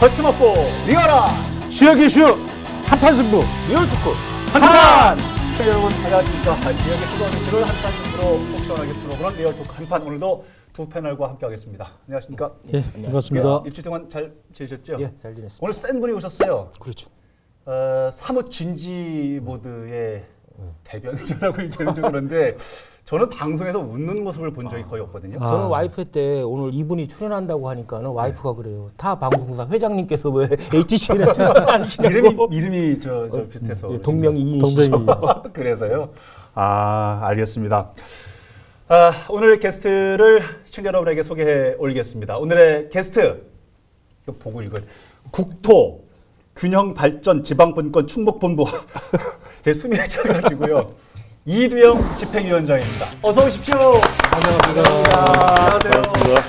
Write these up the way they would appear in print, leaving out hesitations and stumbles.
거침없고 리얼한 지역 이슈 한판 승부 리얼 토크 한판! 시청자 여러분 안녕하십니까. 지역의 뜨거운 이슈를 한판 승부로 속 시원하게 풀어보는 리얼 토크 한판, 오늘도 두 패널과 함께하겠습니다. 안녕하십니까. 예, 반갑습니다. 일주일 동안 잘 지내셨죠? 예, 잘 지냈습니다. 오늘 센 분이 오셨어요. 그렇죠. 사뭇 진지 모드의 대변자라고 얘기하는 좀 그런데 저는 방송에서 웃는 모습을 본 적이 거의 없거든요. 저는 와이프 때 오늘 이분이 출연한다고 하니까는 와이프가 그래요. 타 방송사 회장님께서 왜 HC에 출연하시냐고. 이름이 저 비슷해서. 예, 동명이인이시죠. 그래서요. 알겠습니다. 오늘 게스트를 시청자 여러분에게 소개해 올리겠습니다. 오늘의 게스트, 이거 보고 읽어요. 국토 균형발전 지방분권 충북본부 제 숨이 차가지고요. 이두영 집행위원장입니다. 어서 오십시오. 안녕하십니까. 안녕하세요. 반갑습니다.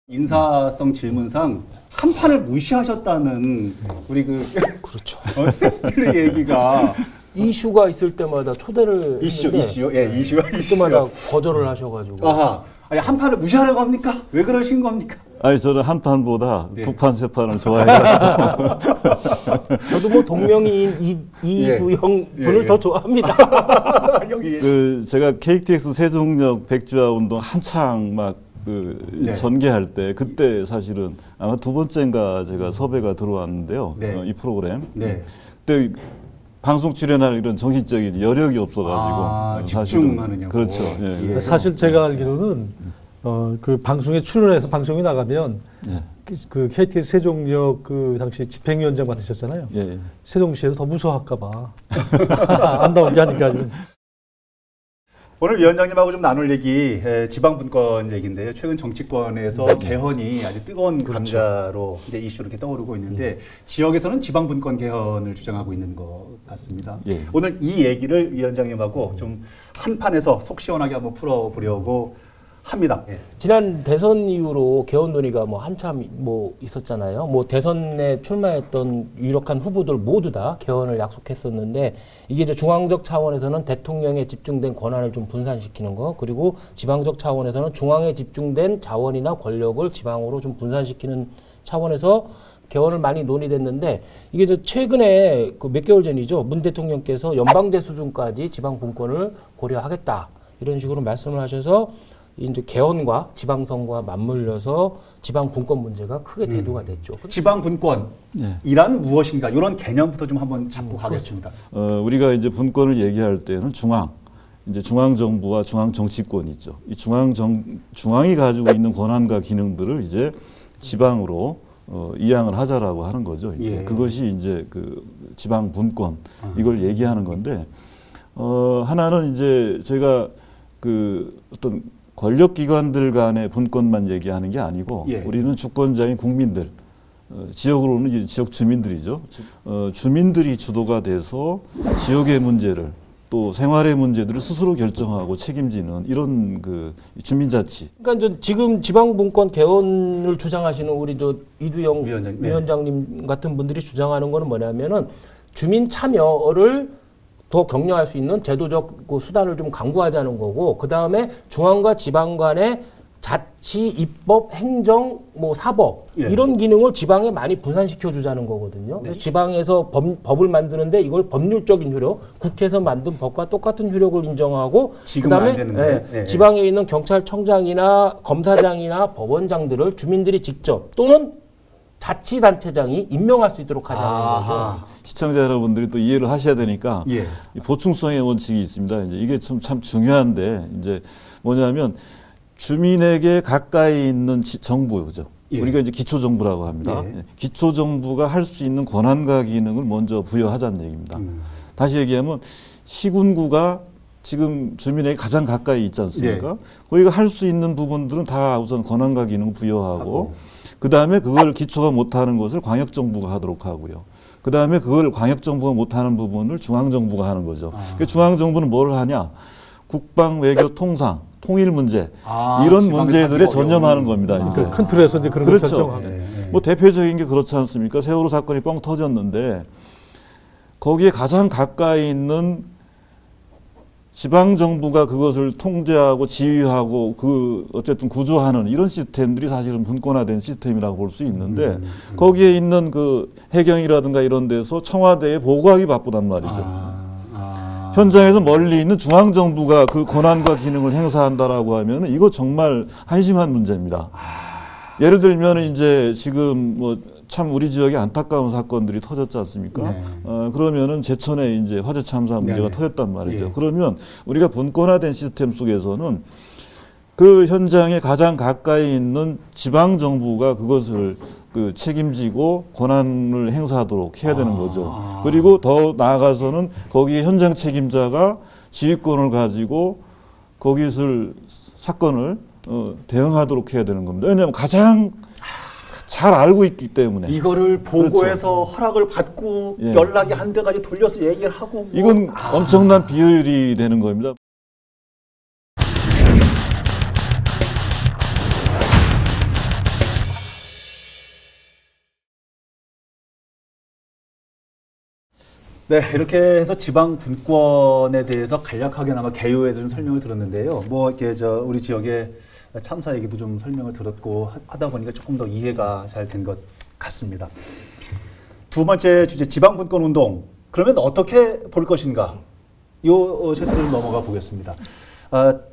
인사성 질문상 한 판을 무시하셨다는 우리 그렇죠. 스태프들 얘기가 이슈가 있을 때마다 초대를 이슈요? 예, 이슈가 그때마다 거절을 하셔가지고. 아하. 아니, 한 판을 무시하는 겁니까? 왜 그러신 겁니까? 아니, 저는 한 판보다 네. 두 판, 세 판을 좋아해가지고. 저도 뭐 동명이인 이두영 분을 더 좋아합니다. 여기 제가 KTX 세종역 백지화 운동 한창 막 네. 전개할 때, 그때 사실은 아마 두 번째인가 제가 섭외가 들어왔는데요. 네. 이 프로그램. 네. 그때 방송 출연할 이런 정신적인 여력이 없어가지고. 집중하느냐고. 그렇죠. 예. 예. 사실 제가 알기로는 그 방송에 출연해서 방송이 나가면 예. 그 KTX 세종역 그 당시 집행위원장 맡으셨잖아요. 예. 세종시에서 더 무서워할까봐 안 나오게 하니까. 오늘 위원장님하고 좀 나눌 얘기, 지방분권 얘기인데요. 최근 정치권에서 개헌이 아주 뜨거운 감자로 이제 이슈로 이렇게 떠오르고 있는데 지역에서는 지방분권 개헌을 주장하고 있는 것 같습니다. 예. 오늘 이 얘기를 위원장님하고 좀 한판에서 속 시원하게 한번 풀어보려고 합니다. 예. 지난 대선 이후로 개헌 논의가 뭐 한참 뭐 있었잖아요. 뭐 대선에 출마했던 유력한 후보들 모두 다 개헌을 약속했었는데 이게 이제 중앙적 차원에서는 대통령에 집중된 권한을 좀 분산시키는 거, 그리고 지방적 차원에서는 중앙에 집중된 자원이나 권력을 지방으로 좀 분산시키는 차원에서 개헌을 많이 논의됐는데 이게 저 최근에 그 몇 개월 전이죠. 문 대통령께서 연방제 수준까지 지방 분권을 고려하겠다 이런 식으로 말씀을 하셔서 이제 개헌과 지방선거와 맞물려서 지방 분권 문제가 크게 대두가 됐죠. 지방 분권이란 무엇인가 이런 개념부터 좀 한번 잡고 가겠습니다. 우리가 이제 분권을 얘기할 때는 이제 중앙 정부와 중앙 정치권이 있죠. 이 중앙이 가지고 있는 권한과 기능들을 이제 지방으로 이양을 하자라고 하는 거죠. 이제 예. 그것이 이제 그 지방 분권 이걸 얘기하는 건데 하나는 이제 저희가 그 어떤 권력기관들 간의 분권만 얘기하는 게 아니고 예. 우리는 주권자인 국민들, 지역으로는 이제 지역 주민들이죠. 주민들이 주도가 돼서 지역의 문제를 또 생활의 문제들을 스스로 결정하고 책임지는 이런 그 주민자치. 그러니까 지금 지방분권 개헌을 주장하시는 우리 저 이두영 위원장님 같은 분들이 주장하는 거는 뭐냐면은 주민 참여를 더 격려할 수 있는 제도적 그 수단을 좀 강구하자는 거고, 그 다음에 중앙과 지방 간의 자치, 입법, 행정, 뭐 사법 이런 기능을 지방에 많이 분산시켜 주자는 거거든요. 그래서 지방에서 법을 만드는데 이걸 법률적인 효력, 국회에서 만든 법과 똑같은 효력을 인정하고, 그다음에 지방에 있는 경찰청장이나 검사장이나 법원장들을 주민들이 직접 또는 자치단체장이 임명할 수 있도록 하자는 거죠. 시청자 여러분들이 또 이해를 하셔야 되니까 예. 보충성의 원칙이 있습니다. 이제 이게 참 중요한데 이제 뭐냐면 주민에게 가까이 있는 정부죠. 예. 우리가 이제 기초정부라고 합니다. 예. 기초정부가 할 수 있는 권한과 기능을 먼저 부여하자는 얘기입니다. 다시 얘기하면 시군구가 지금 주민에게 가장 가까이 있지 않습니까? 거기가 할 수 있는 부분들은 다 우선 권한과 기능을 부여하고 그 다음에 그걸 기초가 못하는 것을 광역정부가 하도록 하고요. 그 다음에 그걸 광역정부가 못하는 부분을 중앙정부가 하는 거죠. 그 중앙정부는 뭘 하냐? 국방, 외교, 통상, 통일 문제 이런 문제들에 전념하는 겁니다. 그러니까 큰 틀에서 이제 그런 걸 결정하고. 뭐 대표적인 게 그렇지 않습니까? 세월호 사건이 뻥 터졌는데 거기에 가장 가까이 있는 지방 정부가 그것을 통제하고 지휘하고 어쨌든 구조하는 이런 시스템들이 사실은 분권화된 시스템이라고 볼 수 있는데 거기에 있는 그 해경이라든가 이런 데서 청와대에 보고하기 바쁘단 말이죠. 현장에서 멀리 있는 중앙 정부가 그 권한과 기능을 행사한다라고 하면 이거 정말 한심한 문제입니다. 예를 들면 이제 지금 뭐 참 우리 지역에 안타까운 사건들이 터졌지 않습니까? 네. 그러면은 제천에 이제 화재 참사 문제가 네네. 터졌단 말이죠. 예. 그러면 우리가 분권화된 시스템 속에서는 그 현장에 가장 가까이 있는 지방 정부가 그것을 그 책임지고 권한을 행사하도록 해야 되는 거죠. 그리고 더 나아가서는 거기 현장 책임자가 지휘권을 가지고 거기서 사건을 대응하도록 해야 되는 겁니다. 왜냐하면 가장 잘 알고 있기 때문에. 이거를 보고해서 허락을 받고 예. 연락이 한 대까지 돌려서 얘기를 하고 뭐. 이건 엄청난 비효율이 되는 겁니다. 네, 이렇게 해서 지방 분권에 대해서 간략하게나마 개요에서 좀 설명을 들었는데요. 뭐 이렇게 우리 지역의 참사 얘기도 좀 설명을 들었고 하다 보니까 조금 더 이해가 잘 된 것 같습니다. 두 번째 주제 지방 분권 운동. 그러면 어떻게 볼 것인가? 요 세트를 넘어가 보겠습니다.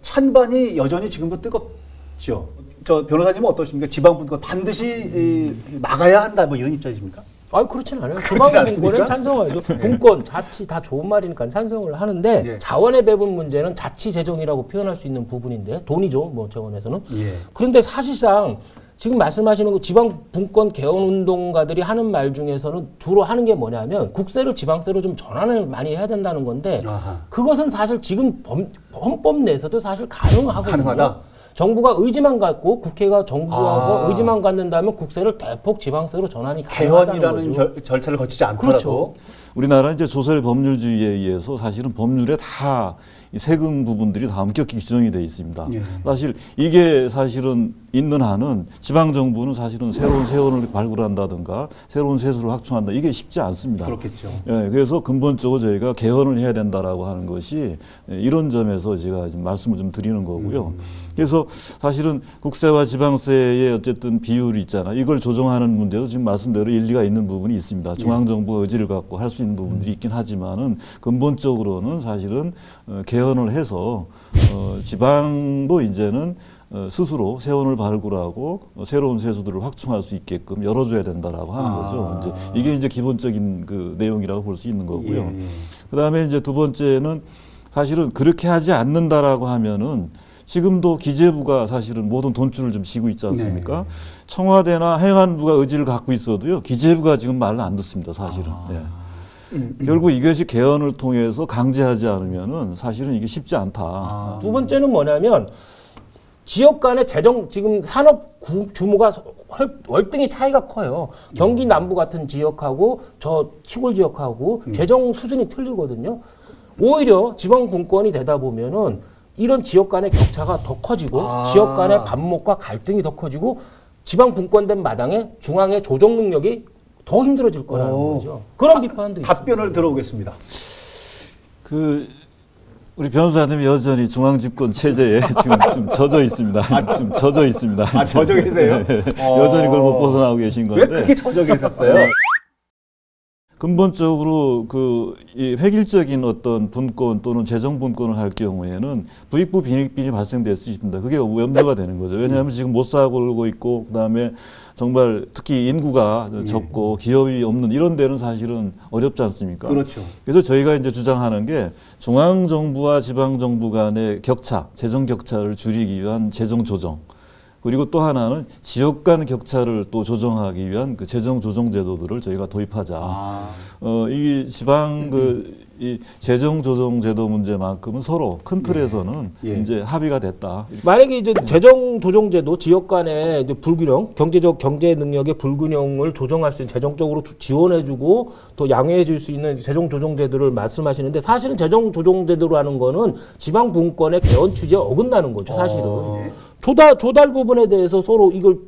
찬반이 여전히 지금도 뜨겁죠. 저 변호사님은 어떠십니까? 지방 분권 반드시 막아야 한다 뭐 이런 입장이십니까? 아니 그렇진 않아요. 그렇진 지방 분권에 않습니까? 찬성하죠. 분권, 자치 다 좋은 말이니까 찬성을 하는데 예. 자원의 배분 문제는 자치 재정이라고 표현할 수 있는 부분인데 돈이죠. 뭐 차원에서는. 예. 그런데 사실상 지금 말씀하시는 그 지방 분권 개헌 운동가들이 하는 말 중에서는 주로 하는 게 뭐냐면 국세를 지방세로 좀 전환을 많이 해야 된다는 건데 아하. 그것은 사실 지금 헌법 내에서도 사실 가능하거든요. 가능하다? 정부가 의지만 갖고 국회가 정부하고 의지만 갖는다면 국세를 대폭 지방세로 전환이 가능하다는 개헌이라는 거죠. 절차를 거치지 않더라도 그렇죠. 우리나라는 이제 소설 법률주의에 의해서 사실은 법률에 다 이 세금 부분들이 다 엄격히 규정이 되어 있습니다. 예. 사실 이게 사실은 있는 한은 지방 정부는 사실은 새로운 세원을 발굴한다든가 새로운 세수를 확충한다 이게 쉽지 않습니다. 그렇겠죠. 예, 그래서 근본적으로 저희가 개헌을 해야 된다라고 하는 것이 이런 점에서 제가 지금 말씀을 좀 드리는 거고요. 그래서 사실은 국세와 지방세의 어쨌든 비율이 있잖아요. 이걸 조정하는 문제도 지금 말씀대로 일리가 있는 부분이 있습니다. 중앙정부가 의지를 갖고 할 수 있는 부분들이 있긴 하지만은 근본적으로는 사실은 개헌을 해서 지방도 이제는 스스로 세원을 발굴하고 새로운 세수들을 확충할 수 있게끔 열어줘야 된다라고 하는 거죠. 이제 이게 이제 기본적인 그 내용이라고 볼 수 있는 거고요. 예, 예. 그다음에 이제 두 번째는 사실은 그렇게 하지 않는다라고 하면은 지금도 기재부가 사실은 모든 돈줄을 좀 쥐고 있지 않습니까? 네. 청와대나 행안부가 의지를 갖고 있어도요. 기재부가 지금 말을 안 듣습니다. 사실은. 네. 결국 이것이 개헌을 통해서 강제하지 않으면은 사실은 이게 쉽지 않다. 두 번째는 뭐냐면 지역 간의 재정 지금 산업 규모가 월등히 차이가 커요. 경기 남부 같은 지역하고 저 시골 지역하고 재정 수준이 틀리거든요. 오히려 지방 분권이 되다 보면은 이런 지역 간의 격차가 더 커지고 지역 간의 반목과 갈등이 더 커지고 지방 분권된 마당에 중앙의 조정 능력이 더 힘들어질 거라는 거죠. 그런 비판도 있습니다. 답변을 들어보겠습니다. 우리 변호사님이 여전히 중앙집권 체제에 지금 좀 젖어 있습니다. 좀 젖어 있습니다. 젖어 계세요? 네. 여전히 그걸 못 벗어나고 계신 건데. 왜 그렇게 젖어 계셨어요? 근본적으로 이 획일적인 어떤 분권 또는 재정 분권을 할 경우에는 부익부 빈익빈이 발생될 수 있습니다. 그게 염려가 되는 거죠. 왜냐하면 지금 못 살고 있고 그다음에 정말 특히 인구가 적고 기업이 없는 이런 데는 사실은 어렵지 않습니까? 그렇죠. 그래서 저희가 이제 주장하는 게 중앙 정부와 지방 정부 간의 격차, 재정 격차를 줄이기 위한 재정 조정. 그리고 또 하나는 지역 간 격차를 또 조정하기 위한 그 재정 조정 제도들을 저희가 도입하자. 이 지방 이 재정 조정 제도 문제만큼은 서로 큰 틀에서는 이제 합의가 됐다. 만약에 이제 재정 조정 제도 지역 간의 이제 불균형, 경제 능력의 불균형을 조정할 수 있는 재정적으로 지원해주고 또 양해해줄 수 있는 재정 조정 제도를 말씀하시는데 사실은 재정 조정 제도로 하는 거는 지방 분권의 개헌 취지에 어긋나는 거죠. 사실은 조달 부분에 대해서 서로 이걸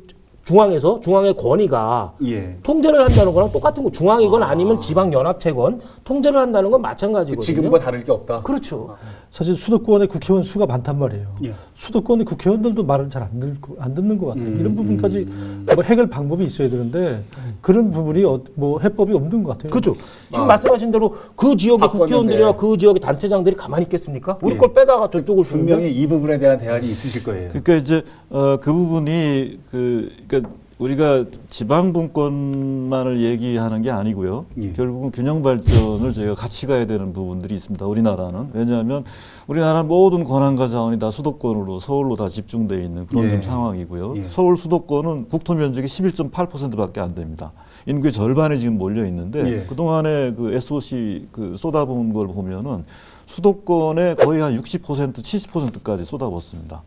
중앙의 권위가 예. 통제를 한다는 거랑 똑같은 거. 중앙이건 아니면 지방연합체건 통제를 한다는 건 마찬가지거든요. 지금과 다를 게 없다. 그렇죠. 사실 수도권의 국회의원 수가 많단 말이에요. 예. 수도권의 국회의원들도 말을 잘 안 듣는 것 같아요. 이런 부분까지 뭐 해결 방법이 있어야 되는데 그런 부분이 뭐 해법이 없는 것 같아요. 그렇죠. 지금 말씀하신 대로 그 지역의 국회의원들이나 그 지역의 단체장들이 가만히 있겠습니까? 우리 걸 빼다가 저쪽을 분명히 이 부분에 대한 대안이 있으실 거예요. 그러니까 이제 그 부분이 그러니까 우리가 지방 분권만을 얘기하는 게 아니고요. 예. 결국은 균형 발전을 저희가 같이 가야 되는 부분들이 있습니다. 우리나라는. 왜냐하면 우리나라 모든 권한과 자원이 다 수도권으로 서울로 다 집중되어 있는 그런 예. 좀 상황이고요. 예. 서울 수도권은 국토 면적이 11.8%밖에 안 됩니다. 인구의 절반이 지금 몰려 있는데 예. 그동안에 그 SOC 그 쏟아부은 걸 보면은 수도권에 거의 한 60%, 70%까지 쏟아붓습니다.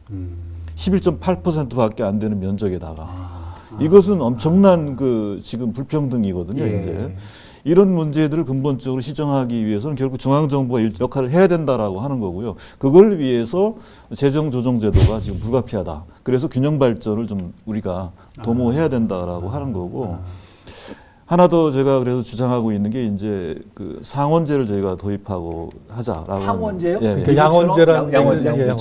11.8%밖에 안 되는 면적에다가. 이것은 엄청난 그 지금 불평등이거든요. 예. 이제 이런 문제들을 근본적으로 시정하기 위해서는 결국 중앙 정부가 역할을 해야 된다라고 하는 거고요. 그걸 위해서 재정 조정 제도가 지금 불가피하다. 그래서 균형 발전을 좀 우리가 도모해야 된다라고 하는 거고. 하나 더 제가 그래서 주장하고 있는 게 이제 그 상원제를 저희가 도입하고 하자라고. 상원제요? 예, 그러니까 양원제라는 양원제.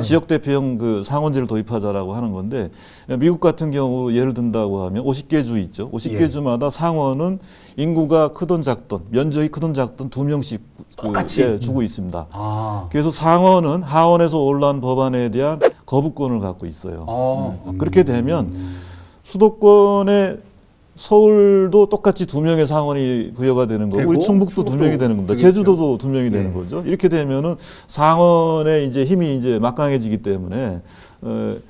지역 대표형 그 상원제를 도입하자라고 하는 건데 미국 같은 경우 예를 든다고 하면 50개 주 있죠. 50개 예. 주마다 상원은 인구가 크든 작든 면적이 크든 작든 2명씩 똑같이 주고 있습니다. 아. 그래서 상원은 하원에서 올라온 법안에 대한 거부권을 갖고 있어요. 그렇게 되면 수도권의 서울도 똑같이 2명의 상원이 부여가 되는 거고, 우리 충북도 2명이 되는 겁니다. 제주도도 2명이 되는 거죠. 이렇게 되면은 상원의 이제 힘이 이제 막강해지기 때문에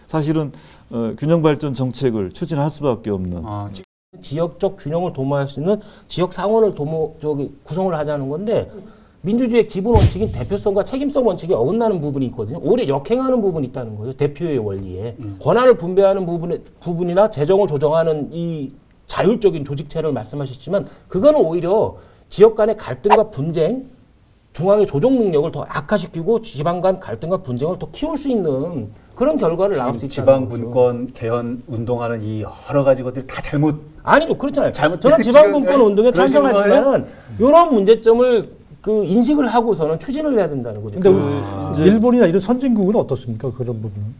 사실은 균형 발전 정책을 추진할 수밖에 없는. 지역적 균형을 도모할 수 있는 지역 상원을 구성을 하자는 건데 민주주의의 기본 원칙인 대표성과 책임성 원칙이 어긋나는 부분이 있거든요. 오히려 역행하는 부분이 있다는 거예요. 대표의 원리에 권한을 분배하는 부분이나 재정을 조정하는 이 자율적인 조직체를 말씀하셨지만 그거는 오히려 지역 간의 갈등과 분쟁, 중앙의 조정 능력을 더 악화시키고 지방 간 갈등과 분쟁을 더 키울 수 있는 그런 결과를 낳을 수 있다는 지방 분권 개헌 운동하는 이 여러 가지 것들이 다 잘못 아니죠. 그렇잖아요. 저는 지방 분권 운동에 찬성하지만 이런 문제점을 그 인식을 하고서는 추진을 해야 된다는 거죠. 근데 일본이나 이런 선진국은 어떻습니까? 그런 부분은?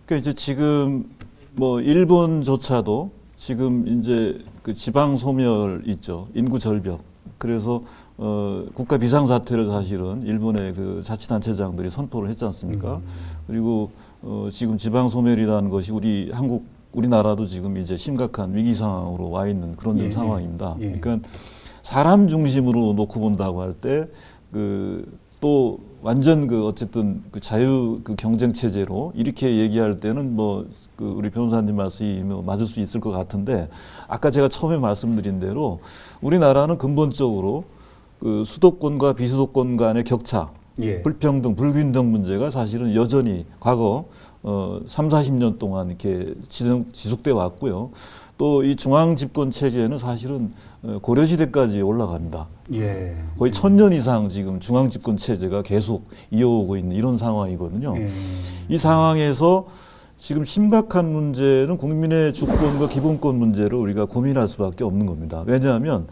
그러니까 이제 지금 뭐 일본조차도 지금 이제 그 지방 소멸 있죠. 인구 절벽. 그래서 국가 비상사태를 사실은 일본의 그 자치단체장들이 선포를 했지 않습니까? 그리고 지금 지방 소멸이라는 것이 우리나라도 지금 이제 심각한 위기 상황으로 와 있는 그런 상황입니다. 그러니까 사람 중심으로 놓고 본다고 할 때 또 완전 어쨌든 자유 경쟁 체제로 이렇게 얘기할 때는 우리 변호사님 말씀이 맞을 수 있을 것 같은데 아까 제가 처음에 말씀드린 대로 우리나라는 근본적으로 수도권과 비수도권 간의 격차, 불평등, 불균등 문제가 사실은 여전히 과거 3, 40년 동안 이렇게 지속돼 왔고요. 또 이 중앙 집권 체제는 사실은 고려 시대까지 올라갑니다. 거의 1000년 이상 지금 중앙 집권 체제가 계속 이어오고 있는 이런 상황이거든요. 이 상황에서 지금 심각한 문제는 국민의 주권과 기본권 문제를 우리가 고민할 수밖에 없는 겁니다. 왜냐하면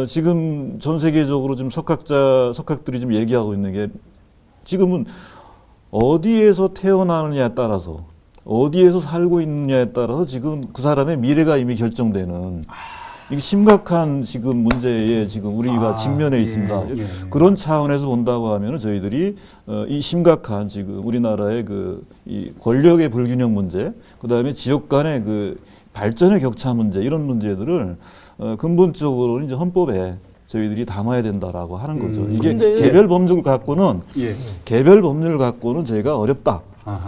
지금 전 세계적으로 지금 석학들이 좀 얘기하고 있는 게 지금은 어디에서 태어나느냐에 따라서 어디에서 살고 있느냐에 따라서 지금 그 사람의 미래가 이미 결정되는 이게 심각한 지금 문제에 지금 우리가 직면해 있습니다. 그런 차원에서 본다고 하면 저희들이 이 심각한 지금 우리나라의 이 권력의 불균형 문제, 그 다음에 지역 간의 발전의 격차 문제 이런 문제들을 근본적으로 이제 헌법에 저희들이 담아야 된다라고 하는 거죠. 이게 개별 법률을 갖고는 저희가 어렵다.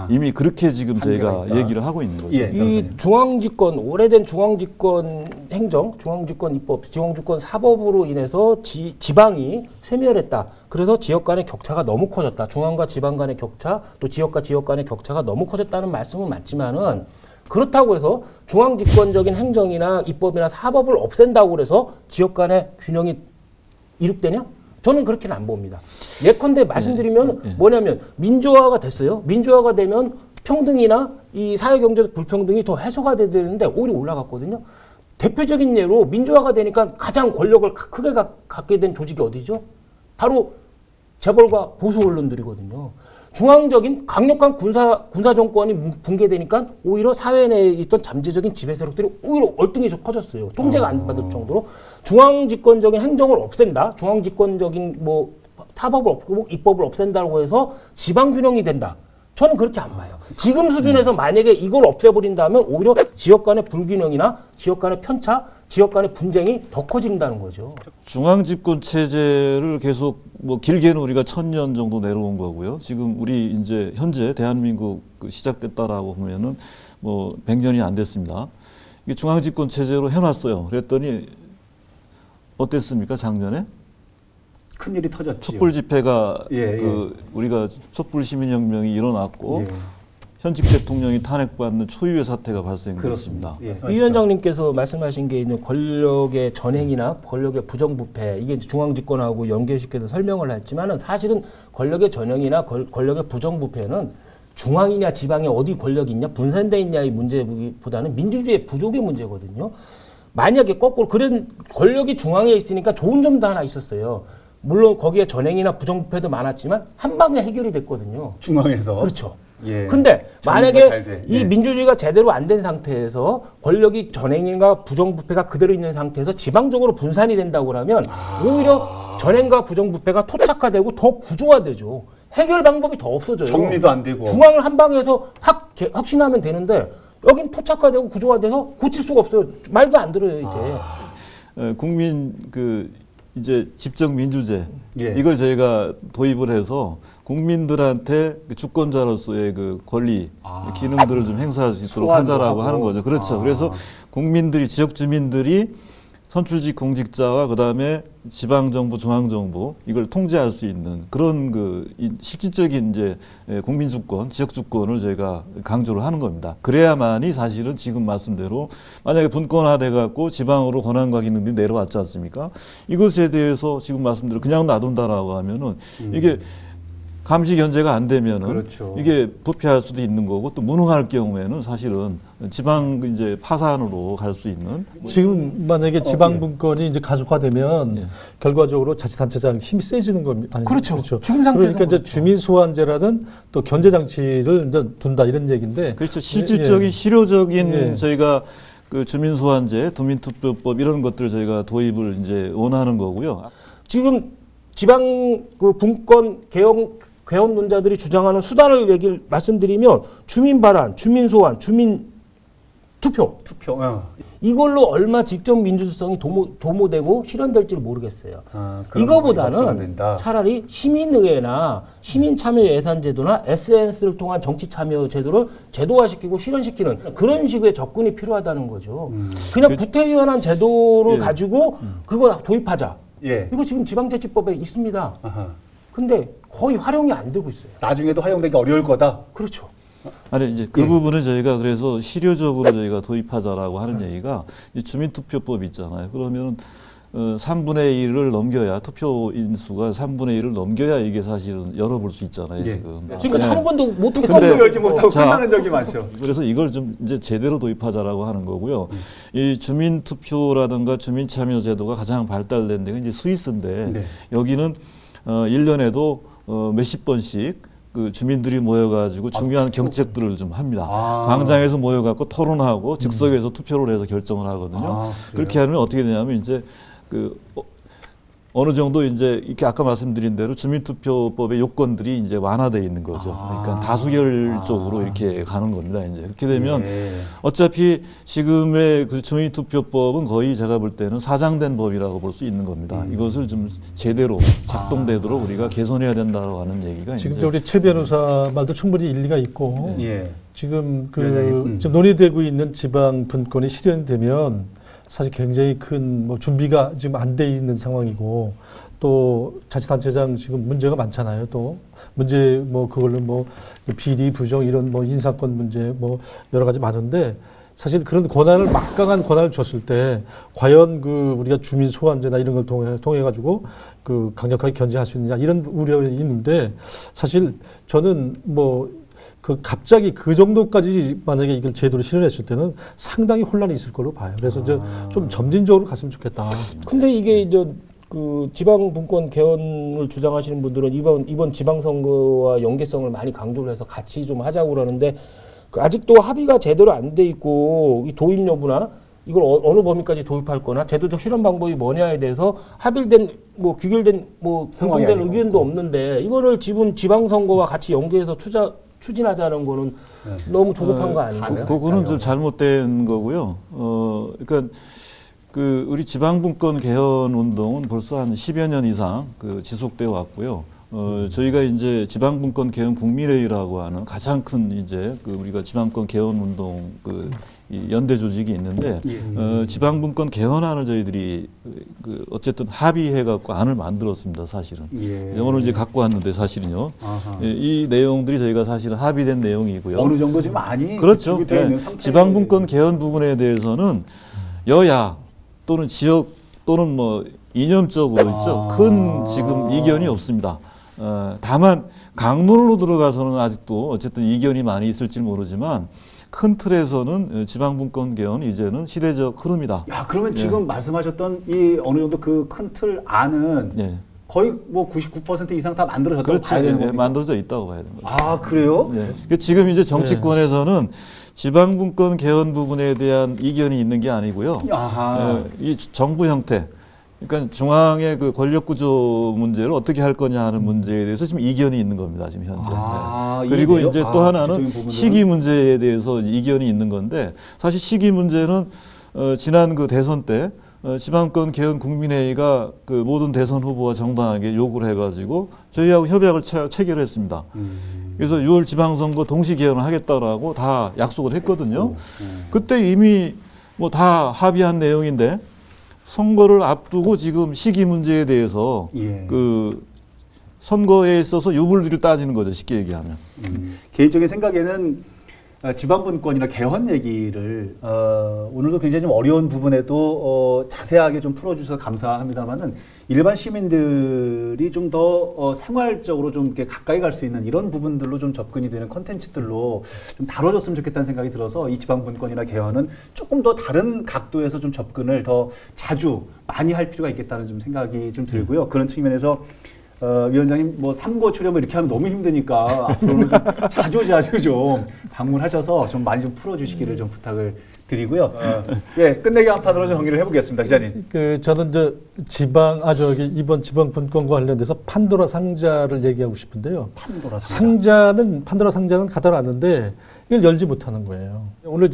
이미 그렇게 지금 저희가 얘기를 하고 있는 거죠. 이 중앙집권, 오래된 중앙집권 행정, 중앙집권 입법, 중앙집권 사법으로 인해서 지방이 쇠멸했다. 그래서 지역 간의 격차가 너무 커졌다. 중앙과 지방 간의 격차, 또 지역과 지역 간의 격차가 너무 커졌다는 말씀은 맞지만은 그렇다고 해서 중앙집권적인 행정이나 입법이나 사법을 없앤다고 해서 지역 간의 균형이 이룩되냐? 저는 그렇게는 안 봅니다. 예컨대 말씀드리면 뭐냐면 민주화가 됐어요. 민주화가 되면 평등이나 이 사회경제적 불평등이 더 해소가 돼야 되는데 오히려 올라갔거든요. 대표적인 예로 민주화가 되니까 가장 권력을 크게 갖게 된 조직이 어디죠? 바로 재벌과 보수 언론들이거든요. 중앙적인 강력한 군사 정권이 붕괴되니까 오히려 사회 내에 있던 잠재적인 지배 세력들이 오히려 얼등히 커졌어요. 통제가 안 받을 정도로 중앙 집권적인 행정을 없앤다. 중앙 집권적인 뭐 사법을 없고 입법을 없앤다고 해서 지방 균형이 된다. 저는 그렇게 안 봐요. 지금 수준에서 만약에 이걸 없애버린다면 오히려 지역 간의 불균형이나 지역 간의 편차, 지역 간의 분쟁이 더 커진다는 거죠. 중앙 집권 체제를 계속 뭐 길게는 우리가 1000년 정도 내려온 거고요. 지금 우리 이제 현재 대한민국 시작됐다라고 보면은 뭐 100년이 안 됐습니다. 이게 중앙 집권 체제로 해놨어요. 그랬더니 어땠습니까? 작년에? 큰일이 터졌죠. 촛불 집회가 우리가 촛불 시민혁명이 일어났고 현직 대통령이 탄핵받는 초유의 사태가 발생했습니다. 이 위원장님께서 말씀하신 게 이제 권력의 전횡이나 권력의 부정부패 이게 부정 집권하고 연계시켜서 설명을 했지만은 사실은 권력의 전횡이나 권력의 부정부패는 중앙이냐 지방에 어디 권력이 있냐 분산돼 있냐의 문제보다는 민주주의의 부족의 문제거든요. 만약에 거꾸로 그런 권력이 중앙에 있으니까 좋은 점도 하나 있었어요. 물론 거기에 전행이나 부정부패도 많았지만 한 방에 해결이 됐거든요. 중앙에서. 그렇죠. 근데 만약에 이 민주주의가 제대로 안 된 상태에서 권력이 전행인가 부정부패가 그대로 있는 상태에서 지방적으로 분산이 된다고 하면 오히려 전행과 부정부패가 토착화되고 더 구조화되죠. 해결 방법이 더 없어져요. 정리도 안 되고. 중앙을 한 방에서 혁신하면 되는데 여긴 토착화되고 구조화돼서 고칠 수가 없어요. 말도 안 들어요 이제. 국민 이제 집정 민주제 이걸 저희가 도입을 해서 국민들한테 주권자로서의 그 권리 기능들을 좀 행사할 수 있도록 하자라고 하는 거죠. 그렇죠. 그래서 국민들이 지역 주민들이 선출직 공직자와 그다음에 지방정부, 중앙정부 이걸 통제할 수 있는 그런 실질적인 이제 국민주권, 지역주권을 저희가 강조를 하는 겁니다. 그래야만이 사실은 지금 말씀대로 만약에 분권화돼 갖고 지방으로 권한과 기능들이 내려왔지 않습니까? 이것에 대해서 지금 말씀대로 그냥 놔둔다라고 하면은 이게 감시 견제가 안 되면은 이게 부패할 수도 있는 거고 또 무능할 경우에는 사실은 지방 이제 파산으로 갈 수 있는 지금 만약에 지방 분권이 이제 가속화되면 결과적으로 자치단체장 힘이 세지는 겁니다. 그렇죠. 지금 상태에서 그러니까 이제 주민 소환제라든 또 견제 장치를 이제 둔다 이런 얘기인데 그렇죠. 실질적인 실효적인 저희가 그 주민 소환제, 도민투표법 이런 것들을 저희가 도입을 이제 원하는 거고요. 지금 지방 그 분권 개헌론자들이 주장하는 수단을 말씀드리면 주민 발안, 주민 소환, 주민 투표. 이걸로 얼마 직접 민주성이 도모되고 실현될지를 모르겠어요. 이거보다는 차라리 시민의회나 시민참여예산제도나 SNS를 통한 정치참여제도를 제도화시키고 실현시키는 그런 식의 접근이 필요하다는 거죠. 그냥 구태의원한 제도를 가지고 그거 도입하자. 이거 지금 지방자치법에 있습니다. 근데 거의 활용이 안 되고 있어요. 나중에도 활용되기 어려울 거다. 그렇죠. 아니 이제 그 부분을 저희가 그래서 실효적으로 저희가 도입하자라고 하는 얘기가 이 주민투표법 있잖아요. 그러면 3분의 1을 넘겨야 투표 인수가 3분의 1을 넘겨야 이게 사실은 열어볼 수 있잖아요. 지금. 지금 한 번도 못 선거 열지 못하고 끝나는 적이 많죠. 그래서 이걸 좀 이제 제대로 도입하자라고 하는 거고요. 이 주민투표라든가 주민참여제도가 가장 발달된 데가 이제 스위스인데 여기는 1년에도 몇십 번씩 그 주민들이 모여가지고 중요한 정책들을 좀 합니다. 광장에서 모여갖고 토론하고 즉석에서 투표를 해서 결정을 하거든요. 그렇게 하면 어떻게 되냐면 이제 어느 정도 이제 이렇게 아까 말씀드린 대로 주민투표법의 요건들이 이제 완화되어 있는 거죠. 그러니까 다수결 쪽으로 이렇게 가는 겁니다. 이제 그렇게 되면 어차피 지금의 그 주민투표법은 거의 제가 볼 때는 사장된 법이라고 볼 수 있는 겁니다. 이것을 좀 제대로 작동되도록 우리가 개선해야 된다고 하는 얘기가 지금 이제 우리 최 변호사 말도 충분히 일리가 있고 지금 지금 논의되고 있는 지방 분권이 실현되면 사실 굉장히 큰 준비가 지금 안 돼 있는 상황이고 또 자치단체장 지금 문제가 많잖아요. 또 문제 그걸로 비리 부정 이런 인사권 문제 여러 가지 많은데 사실 그런 막강한 권한을 줬을 때 과연 우리가 주민 소환제나 이런 걸 통해 가지고 강력하게 견제할 수 있느냐 이런 우려가 있는데 사실 저는 그 갑자기 그 정도까지 만약에 이걸 제도를 실현했을 때는 상당히 혼란이 있을 걸로 봐요. 그래서 이제 좀 점진적으로 갔으면 좋겠다. 근데 이게 이제 그 지방 분권 개헌을 주장하시는 분들은 이번 지방선거와 연계성을 많이 강조를 해서 같이 좀 하자고 그러는데 그 아직도 합의가 제대로 안 돼 있고 이 도입 여부나 이걸 어느 범위까지 도입할 거나 제도적 실현 방법이 뭐냐에 대해서 합의된 뭐 귀결된 뭐 공통된 의견도 없는데 이거를 지방선거와 같이 연계해서 추진하자는 거는 너무 조급한 거 아닌가요? 그거는 좀 잘못된 거고요. 그러니까 그 우리 지방분권 개헌 운동은 벌써 한 10여 년 이상 그 지속되어 왔고요. 저희가 이제 지방분권 개헌 국민회의라고 하는 가장 큰 이제 그 우리가 지방권 개헌 운동 이 연대 조직이 있는데 지방분권 개헌안을 저희들이 그 어쨌든 합의해 갖고 안을 만들었습니다. 사실은 오늘 이제 갖고 왔는데 사실은요. 이 내용들이 저희가 사실은 합의된 내용이고요. 어느 정도 지금 많이 그렇죠. 지방분권 개헌 부분에 대해서는 여야 또는 지역 또는 뭐 이념적으로 있죠. 큰 지금 이견이 없습니다. 다만 강론으로 들어가서는 아직도 어쨌든 이견이 많이 있을지 모르지만 큰 틀에서는 지방분권 개헌 이제는 시대적 흐름이다. 야, 그러면 지금 말씀하셨던 이 어느 정도 그 큰 틀 안은 거의 뭐 99% 이상 다 만들어졌다고 그렇죠. 봐야 되는 겁니까? 만들어져 있다고 봐야 되는 거죠. 아, 그래요? 지금 이제 정치권에서는 지방분권 개헌 부분에 대한 이견이 있는 게 아니고요. 이 정부 형태, 그러니까 중앙의 그 권력구조 문제를 어떻게 할 거냐 하는 문제에 대해서 지금 이견이 있는 겁니다. 지금 현재. 그리고 이제 또 하나는 시기 문제에 대해서 이견이 있는 건데 사실 시기 문제는 지난 그 대선 때 지방권 개헌 국민회의가 그 모든 대선 후보와 정당하게 요구를 해가지고 저희하고 협약을 체결했습니다. 그래서 6월 지방선거 동시 개헌을 하겠다라고 다 약속을 했거든요. 그때 이미 뭐 다 합의한 내용인데 선거를 앞두고 지금 시기 문제에 대해서 그 선거에 있어서 유불리를 따지는 거죠. 쉽게 얘기하면. 개인적인 생각에는 지방분권이나 개헌 얘기를 오늘도 굉장히 좀 어려운 부분에도 자세하게 좀 풀어주셔서 감사합니다만은 일반 시민들이 좀 더 생활적으로 좀 이렇게 가까이 갈 수 있는 이런 부분들로 좀 접근이 되는 컨텐츠들로 좀 다뤄줬으면 좋겠다는 생각이 들어서 이 지방분권이나 개헌은 조금 더 다른 각도에서 좀 접근을 더 자주 많이 할 필요가 있겠다는 좀 생각이 좀 들고요. 그런 측면에서 위원장님 뭐 삼고 출연 이렇게 하면 너무 힘드니까 앞으로는 좀 자주 좀 방문하셔서 좀 많이 좀 풀어주시기를 좀 부탁을 드리고요. 끝내기 한 판으로 좀 정리를 해보겠습니다, 기자님. 저는 이번 지방 분권과 관련돼서 판도라 상자를 얘기하고 싶은데요. 판도라 상자는 가다놨는데 이걸 열지 못하는 거예요. 오늘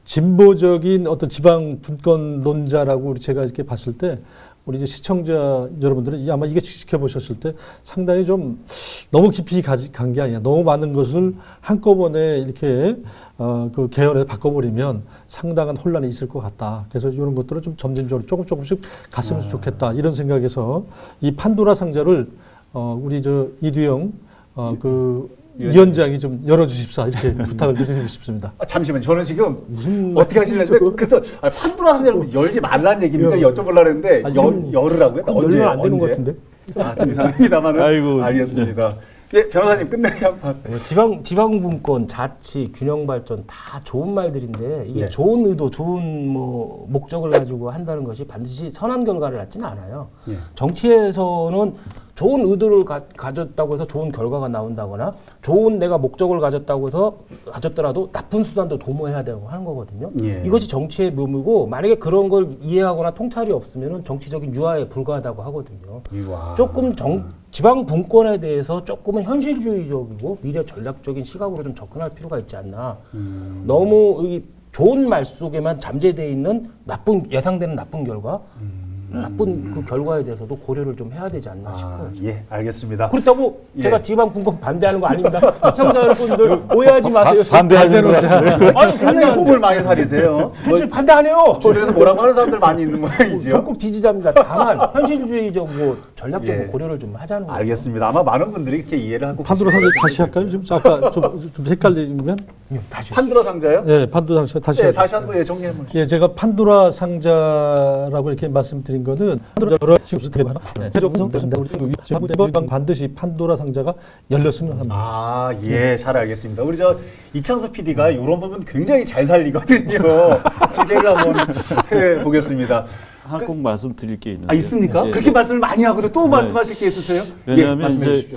진보적인 어떤 지방 분권론자라고 제가 이렇게 봤을 때. 우리 이제 시청자 여러분들은 아마 이게 지켜보셨을 때 상당히 좀 너무 깊이 간 게 아니야. 너무 많은 것을 한꺼번에 이렇게 그 개헌에 바꿔버리면 상당한 혼란이 있을 것 같다. 그래서 이런 것들을 좀 점진적으로 조금씩 갔으면 좋겠다. 이런 생각에서 이 판도라 상자를 우리 이두영 위원장이 좀 열어주십사 이렇게 부탁을 드리고 싶습니다. 잠시만요. 저는 지금 어떻게 하실래요? 그래서 판도라 상자를 열지 말라는 얘기니까 여쭤보려고 했는데 열으라고요? 언제? 안 되는 것 같은데? 좀 이상합니다만은. 알겠습니다. 변호사님 끝내기 한 판. 지방분권, 자치, 균형발전 다 좋은 말들인데 이게 좋은 의도, 좋은 뭐 목적을 가지고 한다는 것이 반드시 선한 결과를 낳지는 않아요. 정치에서는 좋은 의도를 가졌다고 해서 좋은 결과가 나온다거나 좋은 내가 목적을 가졌더라도 나쁜 수단도 도모해야 되고 하는 거거든요. 이것이 정치의 묘미고 만약에 그런 걸 이해하거나 통찰이 없으면 정치적인 유화에 불과하다고 하거든요. 조금 지방 분권에 대해서 조금은 현실주의적이고 미래 전략적인 시각으로 좀 접근할 필요가 있지 않나. 너무 좋은 말 속에만 잠재되어 있는 예상되는 나쁜 결과 나쁜 그 결과에 대해서도 고려를 좀 해야 되지 않나 싶어요. 알겠습니다. 그렇다고 제가 지방 분권 반대하는 거 아닙니다. 시청자 여러분들 오해하지 마세요. 반대하는 거 아니, 굉장히 몸을 많이 사리세요. 사실 반대 안 해요. 주변에서 뭐라고 하는 사람들 많이 있는 모양이죠. 적극 지지자입니다. 다만 현실주의적으로 전략적으로 고려를 좀 하자는 거죠. 알겠습니다. 아마 많은 분들이 이렇게 이해를 하고 판도라 상자 다시 할까요? 지금 아까 좀 헷갈리면 다시 판도라 상자요? 네, 판도라 상자 다시 다시 한번 정리해 보시죠. 제가 판도라 상자라고 이렇게 말씀드린 말씀드린 거는 지금 반드시 판도라 상자가 열렸으면 합니다. 아, 예, 잘 알겠습니다. 우리 이창수 PD가 이런 부분 굉장히 잘 살리거든요. 기대를 한번 해보겠습니다. 꼭 말씀드릴 게 있는데. 아, 있습니까? 그렇게 말씀을 많이 하고도 또 말씀하실 게 있으세요? 왜냐하면 이제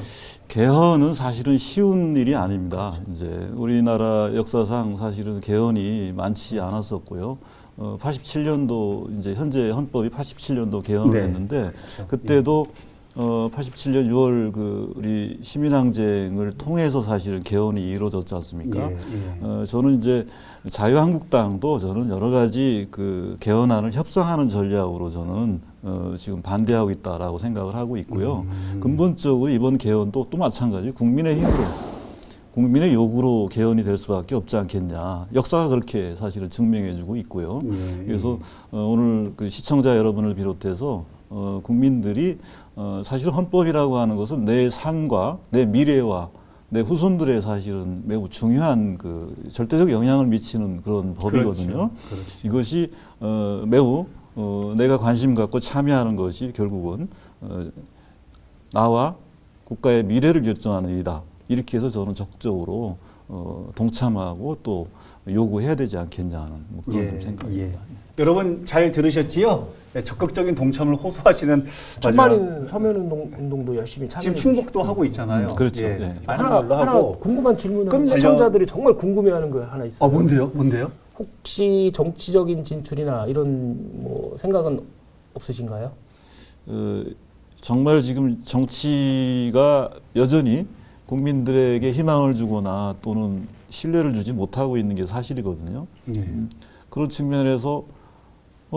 개헌은 사실은 쉬운 일이 아닙니다. 이제 우리나라 역사상 사실은 개헌이 많지 않았었고요. 87년도 이제 현재 헌법이 87년도 개헌을 했는데 그렇죠. 그때도 87년 6월 우리 시민항쟁을 통해서 사실은 개헌이 이루어졌지 않습니까? 저는 이제 자유한국당도 저는 여러 가지 개헌안을 협상하는 전략으로 저는 지금 반대하고 있다라고 생각을 하고 있고요. 근본적으로 이번 개헌도 또 마찬가지 국민의 힘으로 국민의 요구로 개헌이 될 수밖에 없지 않겠냐. 역사가 그렇게 사실은 증명해주고 있고요. 그래서 오늘 시청자 여러분을 비롯해서 국민들이 사실 헌법이라고 하는 것은 내 삶과 내 미래와 내 후손들의 사실은 매우 중요한 절대적 영향을 미치는 그런 법이거든요. 그렇죠. 그렇죠. 이것이 매우 내가 관심 갖고 참여하는 것이 결국은 나와 국가의 미래를 결정하는 일이다. 이렇게 해서 저는 적극적으로 동참하고 또 요구해야 되지 않겠냐는 그런 생각입니다. 여러분 잘 들으셨지요? 적극적인 동참을 호소하시는 천만인 서면운동도 열심히 참여해 지금 충북도 하고 있잖아요. 그렇죠. 하나 궁금한 질문은 시청자들이 정말 궁금해하는 거 하나 있어요. 뭔데요? 혹시 정치적인 진출이나 이런 생각은 없으신가요? 정말 지금 정치가 여전히 국민들에게 희망을 주거나 또는 신뢰를 주지 못하고 있는 게 사실이거든요. 그런 측면에서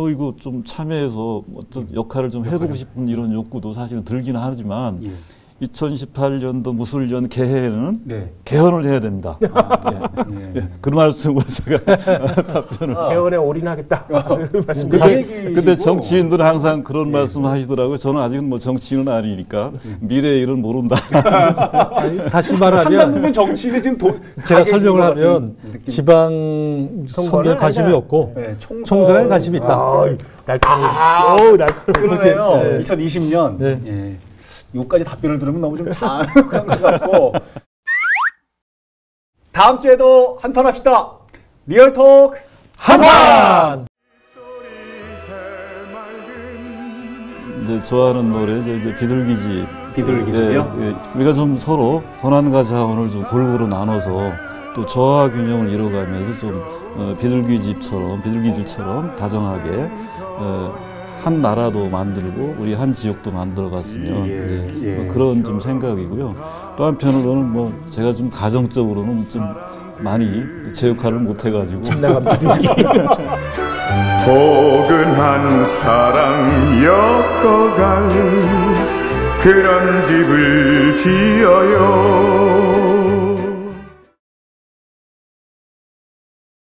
이거 좀 참여해서 어떤 역할을 좀 해보고 싶은 이런 욕구도 사실은 들기는 하지만 2018년도 무술년 개회는 개헌을 해야 됩니다. 그 말씀으로 제가 답변을. 개헌에 올인하겠다. 근데 정치인들은 항상 그런 말씀 하시더라고요. 저는 아직은 정치인은 아니니까 미래의 일은 모른다. 다시 말하면 정치인이 지금 제가 설명을 하면 지방 선거에 관심이 없고 총선에 관심이 있다. 날카로워. 그러네요. 2020년. 요까지 답변을 들으면 너무 좀 잔혹한 것 같고 다음 주에도 한판 합시다. 리얼톡 한판. 이제 좋아하는 노래 이제 비둘기집이요? 우리가 좀 서로 권한과 자원을 좀 골고루 나눠서 또 조화 균형을 이뤄가면서 좀 비둘기들처럼 다정하게 한 나라도 만들고 우리 한 지역도 만들어 갔으면 그런 좀 생각이고요. 또 한편으로는 제가 좀 가정적으로는 좀 많이 제 역할을 못 해가지고 포근한 사랑 엮어갈 그런 집을 지어요.